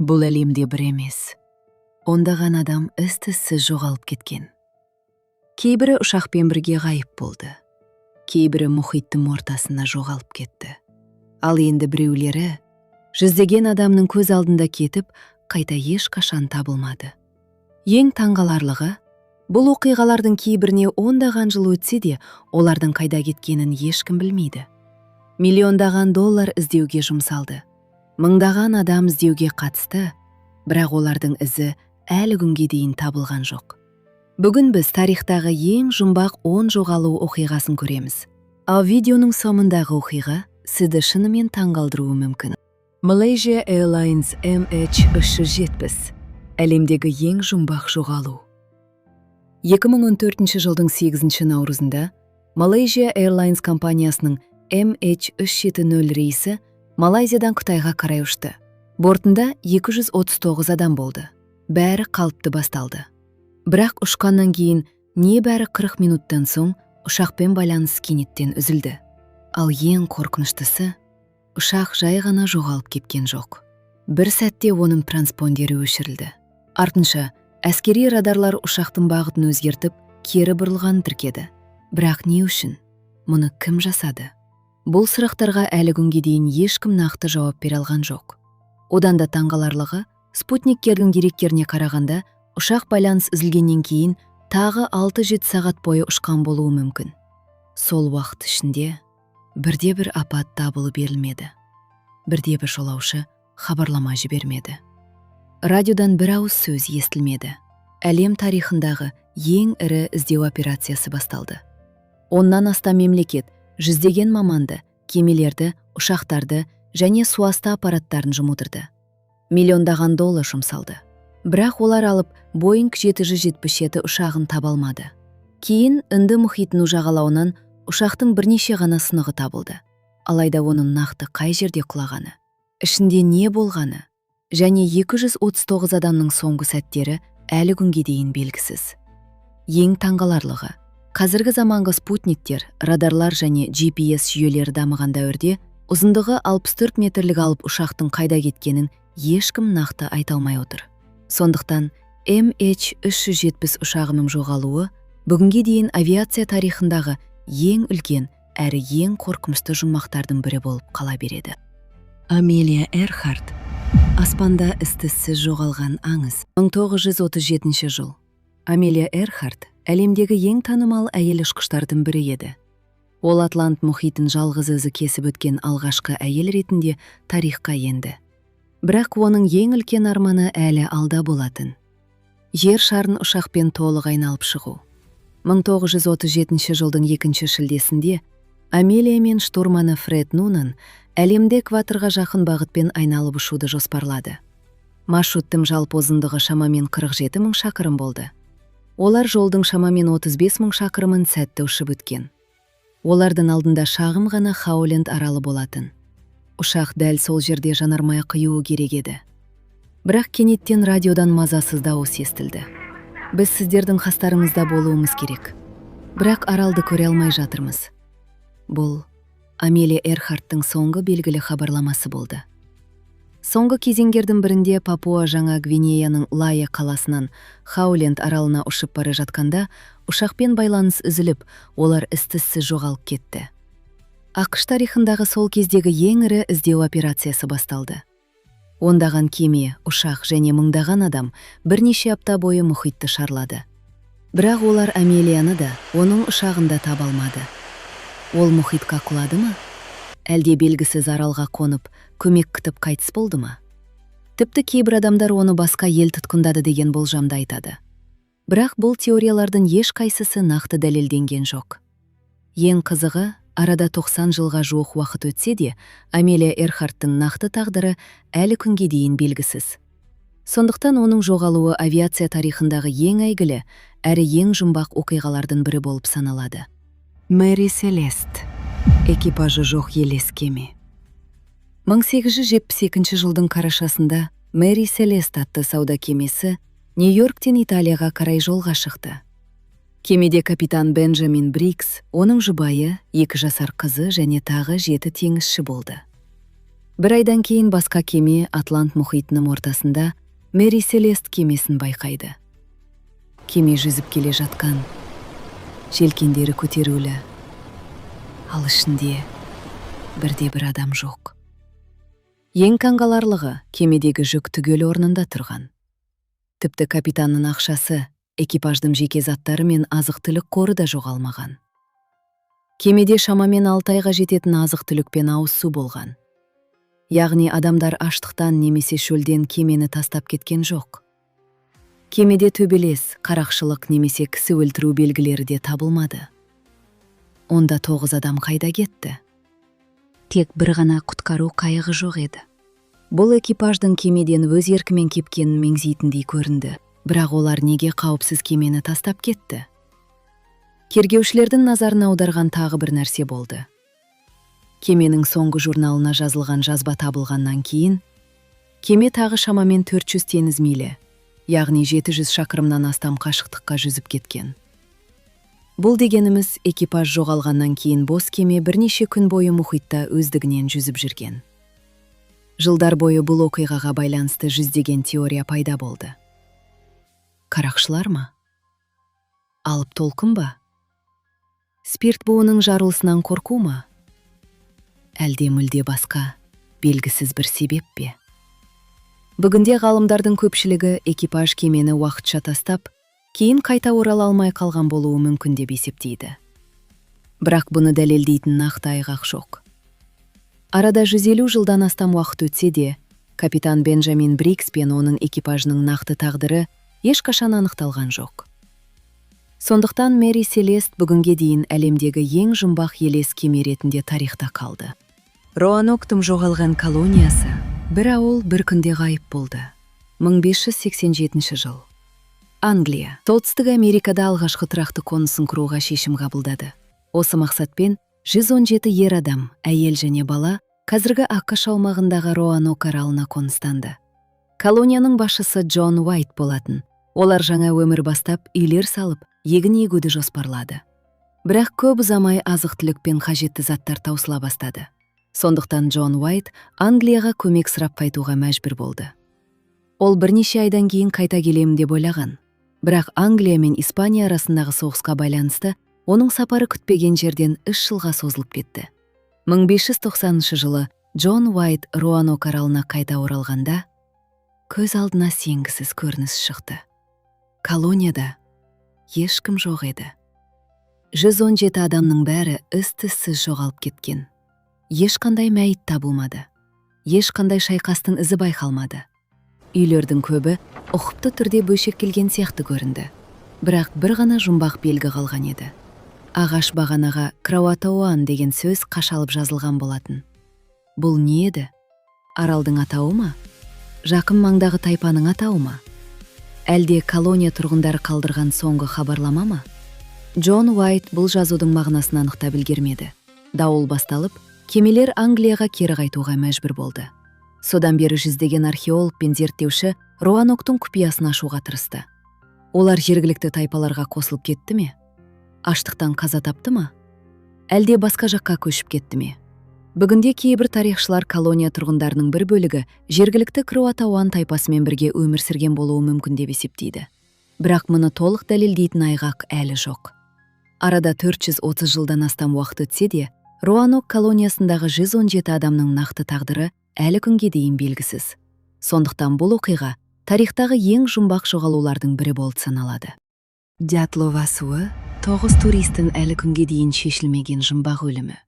Бұл әлемде бір емес. Ондаған адам із-түзсіз жоғалып кеткен. Кейбірі ұшақпен бірге ғайып болды. Кейбірі мұхиттың ортасына жоғалып кетті. Ал енді біреулері жүздеген адамның көз алдында кетіп, қайта ешқашан табылмады. Ең таңғаларлығы, бұл оқиғалардың кейбіріне ондаған жыл өтсе де, олардың қайда кеткенін ешкім білмейді. Миллиондаған доллар іздеуге жұмсалды. Мыңдаған адам іздеуге қатысты, бірақ олардың ізі әлі күнге дейін табылған жоқ. Бүгін біз тарихтағы ең жұмбақ 10 жоғалу оқиғасын көреміз. Ал видеоның соңындағы оқиға сізді шынымен таңғалдыруы мүмкін. Malaysia Airlines MH370 әлемдегі ең жұмбақ жоғалу. 2014 жылдың 8 наурызында Malaysia Airlines компаниясының MH370 рейсі Малайзиядан Қытайға қарай ұшты. Бортында 239 адам болды. Бәрі қалыпты басталды. Бірақ ұшқаннан кейін небәрі 40 минуттан соң ұшақпен байланыс кенеттен үзілді. Ал ең қорқыныштысы, ұшақ жай ғана жоғалып кеткен жоқ. Бір сәтте оның транспондері өшірілді. Артынша, әскери радарлар ұшақтың бағытын өзгертіп, кері бұрылғанын тіркеді. Бірақ не үшін? Мұны кім жасады? Бұл сұрақтарға әлі күнге дейін ешкім нақты жауап бере алған жоқ. Одан да таңғаларлығы, спутниктердің деректеріне қарағанда, ұшақ байланыс үзілгеннен кейін тағы 6-7 сағат бойы ұшқан болуы мүмкін. Сол уақыт ішінде бірде-бір апат дабылы берілмеді. Бірде-бір жолаушы хабарлама жібермеді. Радиодан бір ауыз сөз естілмеді. Әлем тарихындағы ең ірі іздеу операциясы басталды. 10-нан астам мемлекет, жүздеген маманды, кемелерді, ұшақтарды және суасты аппараттарын жұмылдырды. Миллиондаған доллар жұмсалды. Бірақ олар алып Boeing 777 ұшағын таба алмады. Кейін Үнді мұхитының жағалауынан ұшақтың бірнеше ғана сынығы табылды. Алайда оның нақты қай жерде құлағаны, ішінде не болғаны және 239 адамның соңғы сәттері әлі күнге дейін белгісіз. Ең таңғаларлығы, қазіргі заманғы спутниктер, радарлар және GPS жүйелері дамыған дәуірде ұзындығы 64 метрлік алып ұшақтың қайда кеткенін ешкім нақты айта алмай отыр. Сондықтан MH370 ұшағының жоғалуы бүгінге дейін авиация тарихындағы ең үлкен әрі ең қорқынышты жұмбақтардың бірі болып қала береді. Амелия Эрхарт аспанда із-түзсіз жоғалған аңыз. 1937 жыл. Амелия Эрхарт әлемдегі ең танымал әйел ұшқыштардың бірі еді. Ол Атлант мұхитын жалғыз өзі кесіп өткен алғашқы әйел ретінде тарихқа енді. Бірақ оның ең үлкен арманы әлі алда болатын. Жер шарын ұшақпен толық айналып шығу. 1937 жылдың 2 шілдесінде Амелия мен штурманы Фред Нунан әлемде экваторға жақын бағытпен айналып ұшуды жоспарлады. Маршруттың жалпы ұзындығы шамамен 47 мың шақырым болды. Олар жолдың шамамен 35 мың шақырымын сәтті ұшып өткен. Олардың алдында шағын ғана Хауленд аралы болатын. Ұшақ дәл сол жерде жанармай құюы керек еді. Бірақ кенеттен радиодан мазасыз дауыс естілді. Біз сіздердің қастарыңызда болуымыз керек. Бірақ аралды көре алмай жатырмыз. Бұл Амелия Эрхарттың соңғы белгілі хабарламасы болды. Соңғы кезеңдердің бірінде Папуа Жаңа Гвинеяның Лая қаласынан Хауленд аралына ұшып бара жатқанда, ұшақпен байланыс үзіліп, олар із-түзсіз жоғалып кетті. ақш тарихындағы сол кездегі ең ірі іздеу операциясы басталды. Ондаған кеме, ұшақ және мыңдаған адам бірнеше апта бойы мұхитты шарлады. Бірақ олар Амелияны да, оның ұшағын да таба алмады. Ол мұхитқа құлады ма? Әлде белгісіз аралға қонып, көмек күтіп қайтыс болды ма? Тіпті кейбір адамдар оны басқа ел тұтқындады деген болжамды айтады. Бірақ бұл теориялардың ешқайсысы нақты дәлелденген жоқ. Ең қызығы, арада 90 жылға жуық уақыт өтсе де, Амелия Эрхарттың нақты тағдыры әлі күнге дейін белгісіз. Сондықтан оның жоғалуы авиация тарихындағы ең әйгілі, әрі ең жұмбақ оқиғалардың бірі болып саналады. Мэри Селест, экипажы жоқ елес кеме. 1872 жылдың қарашасында Мэри Селест атты сауда кемесі Нью-Йорктен Италияға қарай жолға шықты. Кемеде капитан Бенджамин Брикс, оның жұбайы, 2 жасар қызы және тағы 7 теңізші болды. Бір айдан кейін басқа кеме Атлант мұхитының ортасында Мэри Селест кемесін байқайды. Кеме жүзіп келе жатқан, желкендері көтерулі, ал ішінде бірде-бір адам жоқ. Ең таңғаларлығы, кемедегі жүк түгел орнында тұрған. Тіпті капитанның ақшасы, экипаждың жеке заттары мен азық-түлік қоры да жоғалмаған. Кемеде шамамен 6 айға жететін азық-түлік пен ауыз су болған. Яғни адамдар аштықтан немесе шөлден кемені тастап кеткен жоқ. Кемеде төбелес, қарақшылық немесе кісі өлтіру белгілері де табылмады. Онда 9 адам қайда кетті? Тек бір ғана құтқару қайығы жоқ еді. Бұл экипаждың кемеден өз еркімен кепкенін меңзейтіндей көрінді, бірақ олар неге қауіпсіз кемені тастап кетті? Кергеушілердің назарын аударған тағы бір нәрсе болды. Кеменің соңғы журналына жазылған жазба табылғаннан кейін, кеме тағы шамамен 400 теңіз милі, яғни 700 шақырымнан астам қашықтыққа жүзіп кеткен. Бұл дегеніміз, экипаж жоғалғаннан кейін бос кеме бірнеше күн бойы мұхитта өздігінен жүзіп жүрген. Жылдар бойы бұл оқиғаға байланысты жүздеген теория пайда болды. Қарақшылар ма? Алып толқын ба? Спирт буының жарылысынан қорқу ма? Әлде мүлде басқа, белгісіз бір себеп пе? Бүгінде ғалымдардың көпшілігі экипаж кемені уақытша тастап, кейін қайта орала алмай қалған болуы мүмкін деп есептейді. Бірақ бұны дәлелдейтін нақты айғақ жоқ. Арада 150 жылдан астам уақыт өтсе де, капитан Бенджамин Брикс пен оның экипажының нақты тағдыры ешқашан анықталған жоқ. Сондықтан Мэри Селест бүгінге дейін әлемдегі ең жұмбақ елес кеме ретінде тарихта қалды. Роаноктың жоғалған колониясы бір ауыл бір күнде ғайып болды. 1587 жыл. Англия, Солтүстік Америкада алғашқы тұрақты қонысын құруға шешім қабылдады. Осы мақсатпен 117 ер адам, әйел және бала қазіргі ақш аумағындағы Роанок аралына қоныстанды. Колонияның басшысы Джон Уайт болатын. Олар жаңа өмір бастап, үйлер салып, егін егуді жоспарлады. Бірақ көп ұзамай азық-түлік пен қажетті заттар таусыла бастады. Сондықтан Джон Уайт Англияға көмек сұрап қайтуға мәжбүр болды. Ол бірнеше айдан кейін қайта келемін деп ойлаған. Бірақ Англия мен Испания арасындағы соғысқа байланысты оның сапары күтпеген жерден 3 жылға созылып кетті. 1590 жылы Джон Уайт Роанок аралына қайта оралғанда, көз алдына сенгісіз көрініс шықты. Колонияда ешкім жоқ еді. 117 адамның бәрі із-түзсіз жоғалып кеткен. Ешқандай мәйіт табылмады. Ешқандай шайқастың ізі байқалмады. Үйлердің көбі ұқыпты түрде бөлшектелген сияқты көрінді. Бірақ бір ғана жұмбақ белгі қалған еді. Ағаш бағанаға Кроатауан деген сөз қашалып жазылған болатын. Бұл не еді? Аралдың атауы ма? Жақын маңдағы тайпаның атауы ма? Әлде колония тұрғындары қалдырған соңғы хабарлама ма? Джон Уайт бұл жазудың мағынасын анықтап үлгермеді. Дауыл басталып, кемелер Англияға кері қайтуға мәжбүр болды. Содан бері жүздеген археолог пен зерттеуші Роаноктың құпиясын ашуға тырысты. Олар жергілікті тайпаларға қосылып кетті ме? Аштықтан қаза тапты ма? Әлде басқа жаққа көшіп кетті ме? Бүгінде кейбір тарихшылар колония тұрғындарының бір бөлігі жергілікті Кроатауан тайпасымен бірге өмір сүрген болуы мүмкін деп есептейді. Бірақ мұны толық дәлелдейтін айғақ әлі жоқ. Арада 430 жылдан астам уақыт өтсе де, Роанок колониясындағы 117 адамның нақты тағдыры әлі күнге дейін белгісіз. Сондықтан бұл оқиға тарихтағы ең жұмбақ жоғалулардың бірі болып саналады. Дятлова суы 9 туристің әлі күнге дейін шешілмеген жұмбақ өлімі.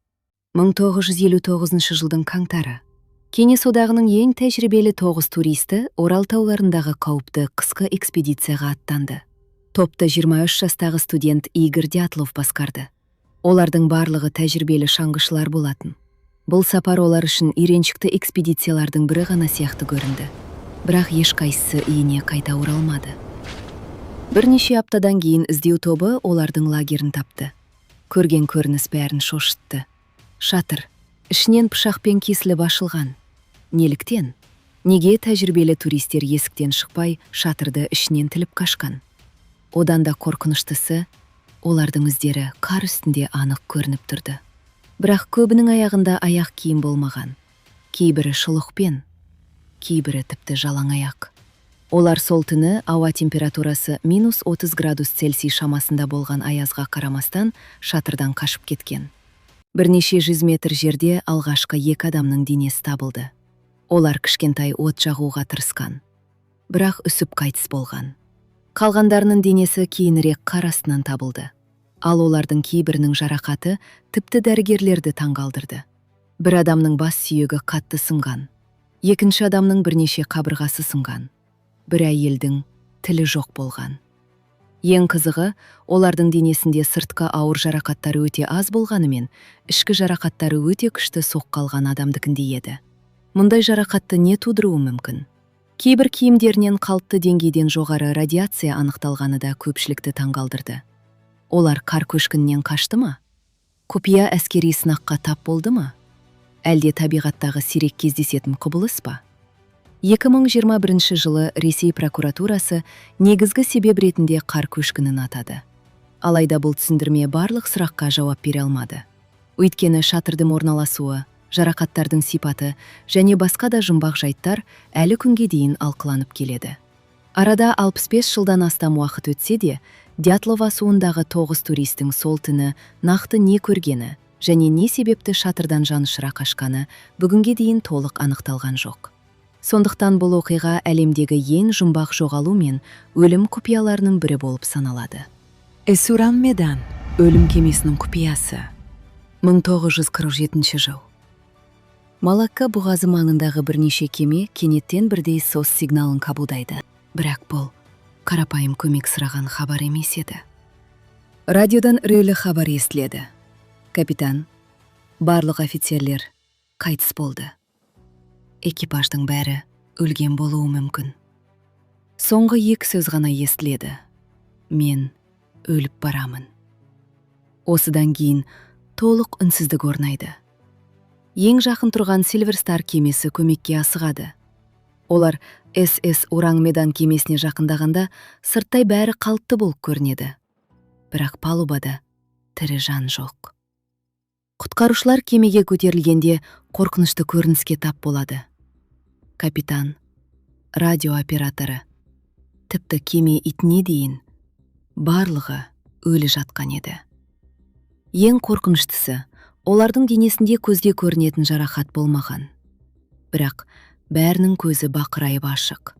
1959 жылдың қаңтары. Кеңес одағының ең тәжірибелі 9 туристі Орал тауларындағы қауіпті қысқы экспедицияға аттанды. Топты 23 жастағы студент Игорь Дятлов басқарды. Олардың барлығы тәжірибелі шаңғышылар болатын. Бұл сапар олар үшін үйреншікті экспедициялардың бірі ғана сияқты көрінді. Бірақ ешқайсысы үйіне қайта оралмады. Бірнеше аптадан кейін іздеу тобы олардың лагерін тапты. Көрген көрініс бәрін шошытты. Шатыр, ішінен пышақпен кесіліп ашылған. Неліктен? Неге тәжірибелі туристер есіктен шықпай, шатырды ішінен тіліп қашқан? Одан да қорқыныштысы, олардың іздері қар үстінде анық көрініп тұрды. Бірақ көбінің аяғында аяқ киім болмаған. кейбірі шұлықпен, кейбірі тіпті жалаңаяқ. Олар сол түні ауа температурасы -30 градус Цельсий шамасында болған аязға қарамастан шатырдан қашып кеткен. Бірнеше жүз метр жерде алғашқы 2 адамның денесі табылды. Олар кішкентай от жағуға тырысқан. Бірақ үсіп қайтыс болған. Қалғандарының денесі кейінірек қар астынан табылды. Ал олардың кейбірінің жарақаты тіпті дәрігерлерді таңғалдырды. Бір адамның бас сүйегі қатты сынған. Екінші адамның бірнеше қабырғасы сынған. Бір әйелдің тілі жоқ болған. Ең қызығы, олардың денесінде сыртқы ауыр жарақаттары өте аз болғанымен, ішкі жарақаттары өте күшті соққы алған адамдікіндей еді. Мұндай жарақатты не тудыруы мүмкін? Кейбір киімдерінен қалыпты деңгейден жоғары радиация анықталғаны да көпшілікті таңғалдырды. Олар қар көшкінінен қашты ма? Құпия әскери сынаққа тап болды ма? Әлде табиғаттағы сирек кездесетін құбылыс па? 2021 жылы Ресей прокуратурасы негізгі себеп ретінде қар көшкінін атады. Алайда бұл түсіндірме барлық сұраққа жауап бере алмады. Өйткені шатырдың орналасуы, жарақаттардың сипаты және басқа да жұмбақ жайттар әлі күнге дейін алқыланып келеді. Арада 65 жылдан астам уақыт өтсе де, Дятлова суындағы 9 туристің сол түні нақты не көргені және не себепті шатырдан жанұшыра қашқаны бүгінге дейін толық анықталған жоқ. Сондықтан бұл оқиға әлемдегі ең жұмбақ жоғалу мен өлім құпияларының бірі болып саналады. Эс-Уран Медан, өлім кемесінің құпиясы. 1947 жыл. Малакка бұғазы маңындағы бірнеше кеме кенеттен бірдей SOS сигналын қабылдайды. Бірақ бұл қарапайым көмек сұраған хабар емес еді. Радиодан үрейлі хабар естіледі. Капитан, барлық офицерлер қайтыс болды. Экипаждың бәрі өлген болуы мүмкін. Соңғы 2 сөз ғана естіледі. Мен өліп барамын. Осыдан кейін толық үнсіздік орнайды. Ең жақын тұрған Silver Star кемесі көмекке асығады. Олар Эс-Уран Медан кемесіне жақындағанда сырттай бәрі қалыпты болып көрінеді. Бірақ палубада тірі жан жоқ. Құтқарушылар кемеге көтерілгенде қорқынышты көрініске тап болады. Капитан, радио операторы, тіпті кеме итіне дейін барлығы өлі жатқан еді. Ең қорқыныштысы, олардың денесінде көзге көрінетін жарақат болмаған. Бірақ бәрінің көзі бақырайып ашық.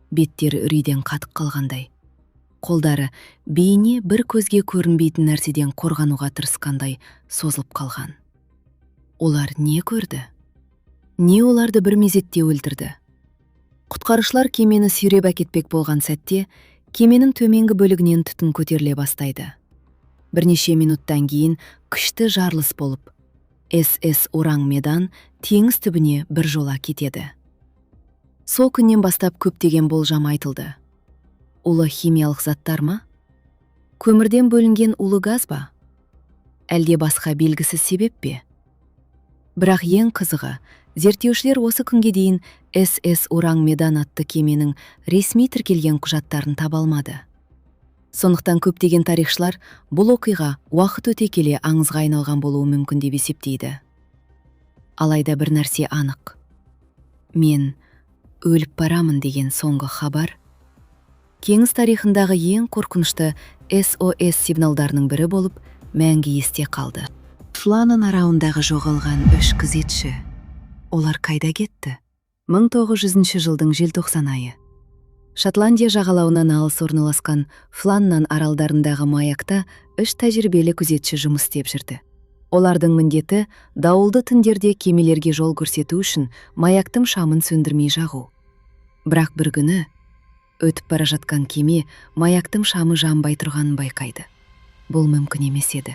Беттері үрейден қатып қалғандай. Қолдары бейне бір көзге көрінбейтін нәрседен қорғануға тырысқандай созылып қалған. Олар не көрді? Не оларды бір мезетте өлтірді? Құтқарушылар кемені сүйреп әкетпек болған сәтте, кеменің төменгі бөлігінен түтін көтеріле бастайды. Бірнеше минуттан кейін күшті жарылыс болып, Эс-Уран Медан теңіз түбіне бір жола кетеді. Сол күннен бастап көптеген болжам айтылды. Улы химиялық заттар ма? Көмірден бөлінген улы газ ба? Әлде басқа белгісіз себеп пе? Бірақ ең қызығы, зерттеушілер осы күнге дейін Эс-Уран Медан атты кеменің ресми тіркелген құжаттарын таба алмады. Сондықтан көптеген тарихшылар бұл оқиға уақыт өте келе аңызға айналған болуы мүмкін деп есептейді. Алайда бір нәрсе анық. Мен өліп барамын деген соңғы хабар кеңіс тарихындағы ең қорқынышты SOS сигналдарының бірі болып мәңгі есте қалды. Фланнан арауындағы жоғалған 3 күзетші. Олар қайда кетті? 1900 жылдың желтоқсан айы. Шотландия жағалауынан алыс орналасқан Фланнан аралдарындағы маякта 3 тәжірибелі күзетші жұмыс істеп жүрді. Олардың міндеті дауылды түндерде кемелерге жол көрсету үшін маяктың шамын сөндірмей жағу. Бірақ бір күні өтіп бара жатқан кеме маяктың шамы жанбай тұрғанын байқайды. Бұл мүмкін емес еді.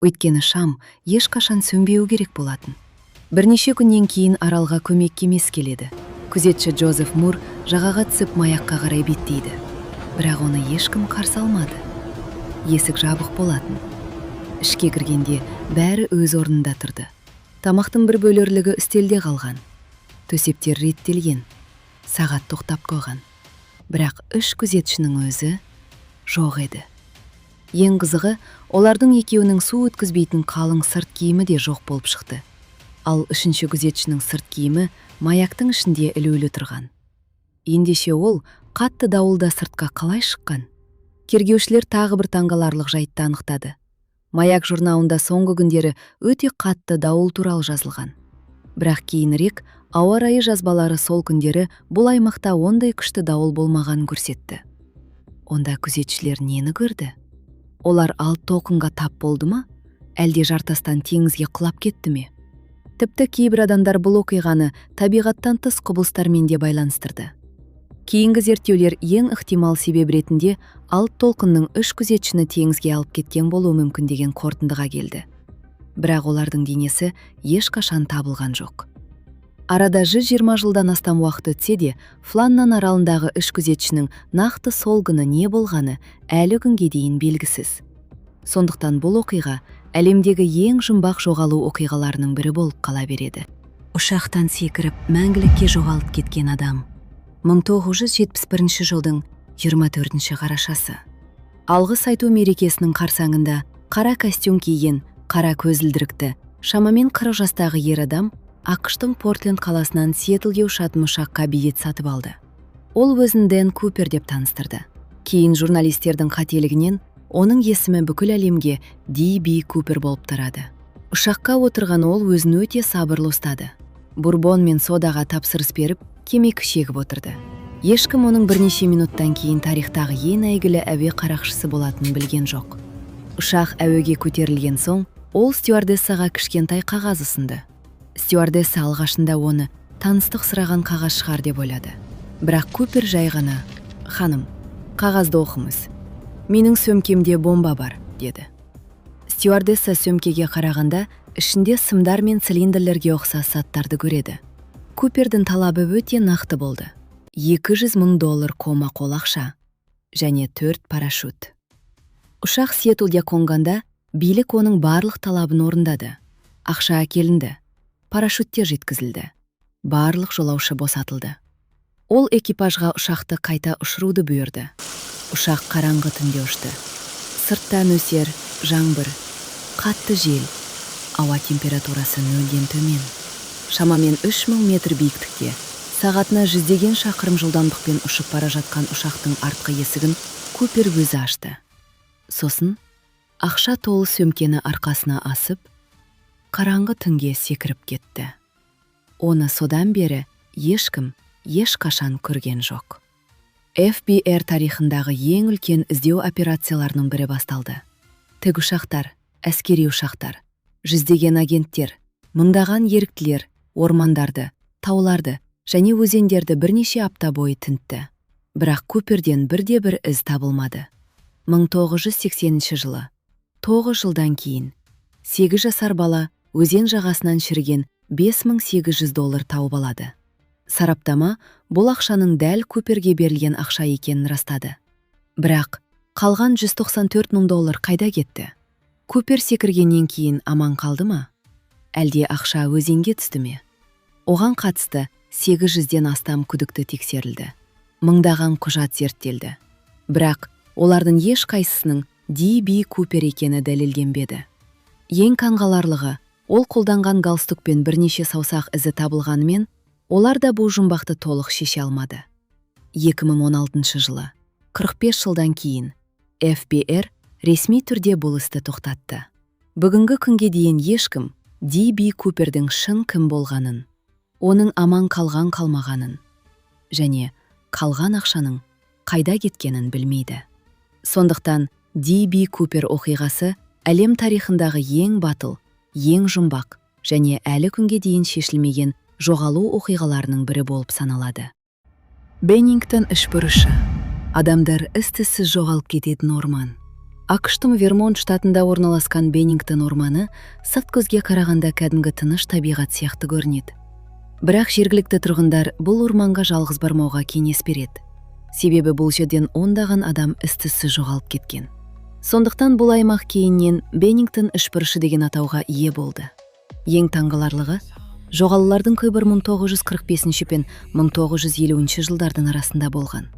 Өйткені шам ешқашан сөнбеу керек болатын. Бірнеше күннен кейін аралға көмек кемесі келеді. Күзетші Джозеф Мур жағаға түсіп маякқа қарай беттейді. Бірақ оны ешкім қарсы алмады. Есік жабық болатын. Ішке кіргенде бәрі өз орнында тұрды. Тамақтың бір бөлерлігі үстелде қалған. Төсептер реттелген. Сағат тоқтап қойған. Бірақ 3 күзетшінің өзі жоқ еді. Ең қызығы, олардың екеуінің су өткізбейтін қалың сырт киімі де жоқ болып шықты. Ал үшінші күзетшінің сырт киімі маяктың ішінде ілулі тұрған. Ендеше ол қатты дауылда сыртқа қалай шыққан? Тергеушілер тағы бір таңғаларлық жайтты анықтады. Маяк журналында соңғы күндері өте қатты дауыл туралы жазылған. Бірақ кейінірек ауа райы жазбалары сол күндері бұл аймақта ондай күшті дауыл болмағанын көрсетті. Онда күзетшілер нені көрді? Олар алты толқынға тап болды ма? Әлде жартастан теңізге құлап кетті ме? Тіпті кейбір адамдар бұл оқиғаны табиғаттан тыс құбылыстармен де байланыстырды. Кейінгі зерттеулер ең ықтимал себеп ретінде алты толқынның үш күзетшіні теңізге алып кеткен болуы мүмкін деген қорытындыға келді. Бірақ олардың денесі ешқашан табылған жоқ. Арада 120 жылдан астам уақыт өтсе де, Фланнан аралындағы үш күзетшінің нақты сол күні не болғаны әлі күнге дейін белгісіз. Сондықтан бұл оқиға әлемдегі ең жұмбақ жоғалу оқиғаларының бірі болып қала береді. Ұшақтан секіріп, мәңгілікке жоғалып кеткен адам. 1971 жылдың 24 қарашасы. Алғыс айту мерекесінің қарсаңында қара костюм киген, қара көзілдірікті, шамамен 40 жастағы ер адам ақш-тың Портленд қаласынан Сиэтлге ұшатын ұшаққа билет сатып алды. Ол өзін Дэн Купер деп таныстырды. Кейін журналистердің қателігінен оның есімі бүкіл әлемге Д.Б. Купер болып тарады. Ұшаққа отырған ол өзін өте сабырлы ұстады. Бурбон мен содаға тапсырыс беріп, темекі шегіп отырды. Ешкім оның бірнеше минуттан кейін тарихтағы ең әйгілі әуе қарақшысы болатынын білген жоқ. Ұшақ әуеге көтерілген соң, ол стюардессаға кішкентай қағаз ұсынды. Стюардесса алғашында оны таныстық сұраған қағаз шығар деп ойлады. Бірақ Купер жай ғана: «Ханым, қағазды оқыңыз. Менің сөмкемде бомба бар», деді. Стюардесса сөмкеге қарағанда ішінде сымдар мен цилиндрлерге ұқсас заттарды көреді. Купердің талабы өте нақты болды. $200,000 қолма-қол ақша және 4 парашют. Ұшақ Сиэтлге қонғанда билік оның барлық талабын орындады. Ақша әкелінді, парашюттер жеткізілді. Барлық жолаушы босатылды. Ол экипажға ұшақты қайта ұшыруды бұйырды. Ұшақ қараңғы түнде ұшты. Сырттан өсер жаңбыр, қатты жел, ауа температурасы 0-ден төмен. Шамамен 3000 метр биіктікте, сағатына 100 шақырым жылдамдықпен ұшып бара жатқан ұшақтың артқы есігін Купер өзі ашты. Сосын ақша толы сөмкені арқасына асып, қараңғы түнге секіріп кетті. Оны содан бері ешкім ешқашан көрген жоқ. ФБР тарихындағы ең үлкен іздеу операцияларының бірі басталды. Тікұшақтар, әскери ұшақтар, жүздеген агенттер, мыңдаған еріктілер ормандарды, тауларды және өзендерді бірнеше апта бойы тінтті. Бірақ Куперден бірде-бір із табылмады. 1980 жылы, 9 жылдан кейін, 8 жасар бала өзен жағасынан шіріген $5,800 тауып алады. Сараптама бұл ақшаның дәл Куперге берілген ақша екенін растады. Бірақ қалған $194,000 қайда кетті? Купер секіргеннен кейін аман қалды ма? Әлде ақша өзенге түсті ме? Оған қатысты 800-ден астам күдікті тексерілді. Мыңдаған құжат зерттелді. Бірақ олардың ешқайсысының Д.Б. Купер екені дәлелденбеді. Ең қанғаларлығы, ол қолданған галстукпен бірнеше саусақ ізі табылғанымен, олар да бұл жұмбақты толық шеше алмады. 2016 жылы, 45 жылдан кейін, ФБР ресми түрде бұл істі тоқтатты. Бүгінгі күнге дейін ешкім Д.Б. Купердің шын кім болғанын, оның аман қалған-қалмағанын және қалған ақшаның қайда кеткенін білмейді. Сондықтан Д.Б. Купер оқиғасы әлем тарихындағы ең батыл, ең жұмбақ және әлі күнге дейін шешілмеген жоғалу оқиғаларының бірі болып саналады. Беннингтон үшбұрышы. Адамдар із-түзсіз жоғалып кететін орман. ақш-тың Вермонт штатында орналасқан Беннингтон орманы сырт көзге қарағанда кәдімгі тыныш табиғат сияқты көрінеді. Бірақ жергілікті тұрғындар бұл орманға жалғыз бармауға кеңес береді. Себебі бұл жерден ондаған адам із-түзсіз жоғалып кеткен. Сондықтан бұл аймақ кейіннен Беннингтон үшбұрышы деген атауға ие болды. Ең таңғаларлығы, жоғалулардың көбір 1945 пен 1950 жылдардың арасында болған.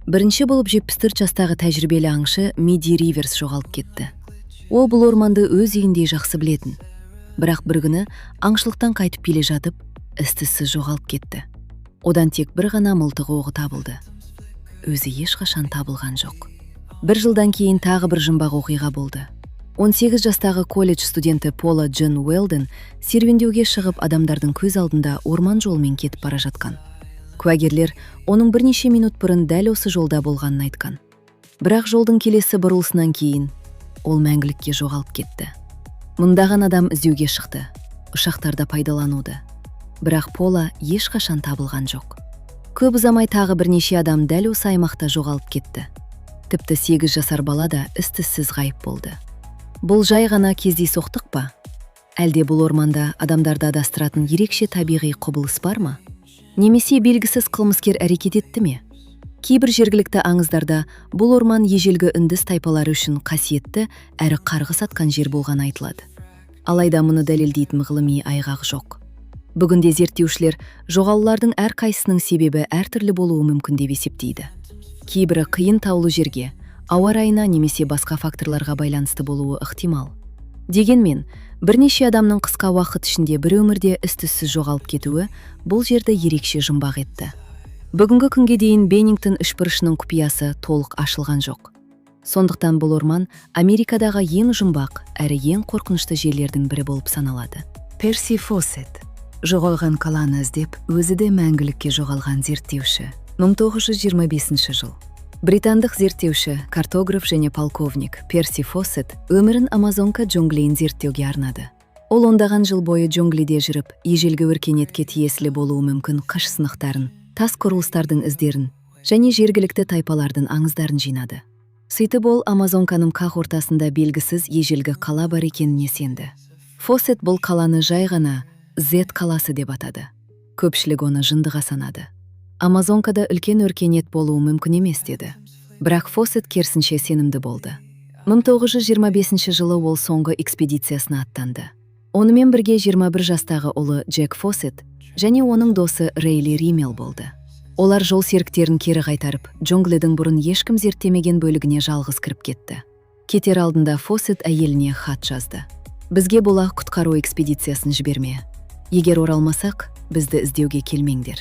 Бірінші болып 74 жастағы тәжірибелі аңшы Миди Риверс жоғалып кетті. Ол бұл орманды өз үйіндей жақсы білетін. Бірақ бір күні аңшылықтан қайтып келе жатып, із-түзсіз жоғалып кетті. Одан тек бір ғана мылтық оғы табылды. Өзі ешқашан табылған жоқ. Бір жылдан кейін тағы бір жұмбақ оқиға болды. 18 жастағы колледж студенті Пола Джон Уэлден серуендеуге шығып адамдардың көз алдында орман жолымен кетіп бара жатқан. Куәгерлер оның бірнеше минут бұрын дәл осы жолда болғанын айтқан. Бірақ жолдың келесі бұрылысынан кейін ол мәңгілікке жоғалып кетті. Мыңдаған адам іздеуге шықты, ұшақтарда пайдалануды. Бірақ Пола ешқашан табылған жоқ. Көп ұзамай тағы бірнеше адам дәл осы аймақта жоғалып кетті. Тіпті 8 жасар бала да із-түзсіз ғайып болды. Бұл жай ғана кездейсоқтық па? Әлде бұл орманда адамдарды адастыратын ерекше табиғи құбылыс бар ма? Немесе белгісіз қылмыскер әрекет етті ме? Кейбір жергілікті аңыздарда бұл орман ежелгі үндіс тайпалары үшін қасиетті әрі қарғыс атқан жер болғаны айтылады. Алайда мұны дәлелдейтін ғылыми айғақ жоқ. Бүгінде зерттеушілер жоғалулардың әрқайсысының себебі әртүрлі болуы мүмкін деп есептейді. Кейбірі қиын таулы жерге, ауа райына немесе басқа факторларға байланысты болуы ықтимал. Дегенмен, бірнеше адамның қысқа уақыт ішінде бір өмірде із-түзсіз жоғалып кетуі бұл жерді ерекше жұмбақ етті. Бүгінгі күнге дейін Беннингтон үшбұрышының құпиясы толық ашылған жоқ. Сондықтан бұл орман Америкадағы ең жұмбақ әрі ең қорқынышты жерлердің бірі болып саналады. Перси Фоссет, жоғалған қаланы іздеп, өзі де мәңгілікке жоғалған зерттеуші. 1925 жыл. Британдық зерттеуші, картограф және полковник Перси Фоссет өмірін Амазонка джунглейін зерттеуге арнады. Ол ондаған жыл бойы джунглиде жүріп, ежелгі өркениетке тиесілі болуы мүмкін қыш сынықтарын, тас құрылыстардың іздерін және жергілікті тайпалардың аңыздарын жинады. Сөйтіп ол Амазонканың қақ ортасында белгісіз ежелгі қала бар екеніне сенді. Фоссет бұл қаланы жай ғана Z қаласы деп атады. Көпшілік оны жындыға санады. Амазонкада үлкен өркениет болуы мүмкін емес деді. Бірақ Фоссет керісінше сенімді болды. 1925 жылы ол соңғы экспедициясына аттанды. Онымен бірге 21 жастағы ұлы Джек Фоссет және оның досы Рейли Римел болды. Олар жол серіктерін кері қайтарып, джунглидің бұрын ешкім зерттемеген бөлігіне жалғыз кіріп кетті. Кетер алдында Фоссет әйеліне хат жазды. Бізге бола құтқару экспедициясын жіберме. Егер оралмасақ, бізді іздеуге келмеңдер.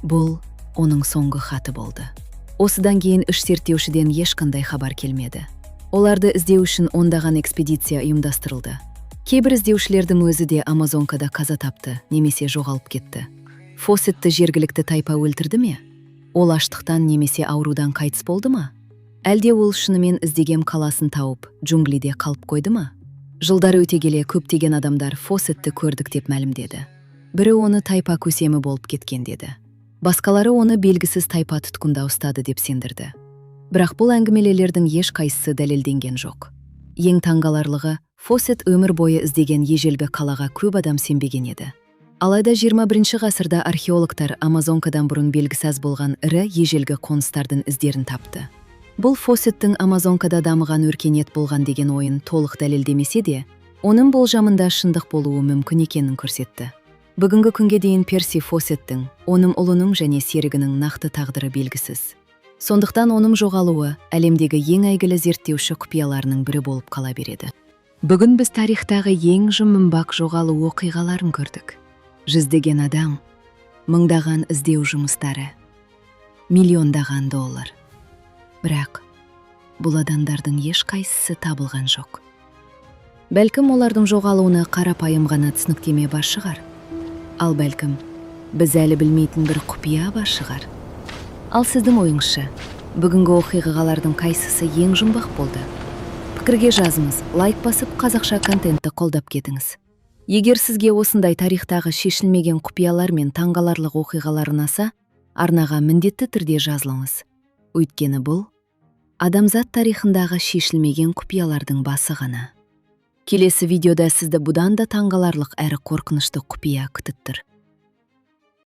Бұл оның соңғы хаты болды. Осыдан кейін үш зерттеушіден ешқандай хабар келмеді. Оларды іздеу үшін ондаған экспедиция ұйымдастырылды. Кейбір іздеушілердің өзі де Амазонкада қаза тапты, немесе жоғалып кетті. Фоссетті жергілікті тайпа өлтірді ме? Ол аштықтан немесе аурудан қайтыс болды ма? Әлде ол шынымен іздеген қаласын тауып, джунглиде қалып қойды ма? Жылдар өте келе көптеген адамдар Фоссетті көрдік деп мәлімдеді. Бірі оны тайпа көсемі болып кеткен деді. Басқалары оны белгісіз тайпа тұтқында ұстады деп сендірді. Бірақ бұл әңгімелердің ешқайсысы дәлелденген жоқ. Ең таңғаларлығы, Фоссет өмір бойы іздеген ежелгі қалаға көп адам сенбеген еді. Алайда 21 ғасырда археологтар Амазонкадан бұрын белгісіз болған ірі ежелгі қоныстардың іздерін тапты. Бұл Фоссеттің Амазонкада дамыған өркениет болған деген ойын толық дәлелдемесе де, оның болжамында шындық болуы мүмкін екенін көрсетті. Бүгінгі күнге дейін Перси Фоссеттің, оның ұлының және серігінің нақты тағдыры белгісіз. Сондықтан оның жоғалуы әлемдегі ең әйгілі зерттеуші құпияларының бірі болып қала береді. Бүгін біз тарихтағы ең жұмбақ жоғалу оқиғаларын көрдік. Жүздеген адам, мыңдаған іздеу жұмыстары, миллиондаған доллар. Бірақ бұл адамдардың ешқайсысы табылған жоқ. Бәлкім олардың жоғалуына қарапайым ғана түсініктеме бар шығар. Ал бәлкім біз әлі білмейтін бір құпия бар шығар. Ал сіздің ойыңызша, бүгінгі оқиғалардың қайсысы ең жұмбақ болды? Пікірге жазыңыз, лайк басып, қазақша контентті қолдап кетіңіз. Егер сізге осындай тарихтағы шешілмеген құпиялар мен таңғаларлық оқиғалар ұнаса, арнаға міндетті түрде жазылыңыз. Өйткені бұл адамзат тарихындағы шешілмеген құпиялардың басы ғана. Келесі видеода сізді бұдан да таңғаларлық әрі қорқынышты құпия күтіп тұр.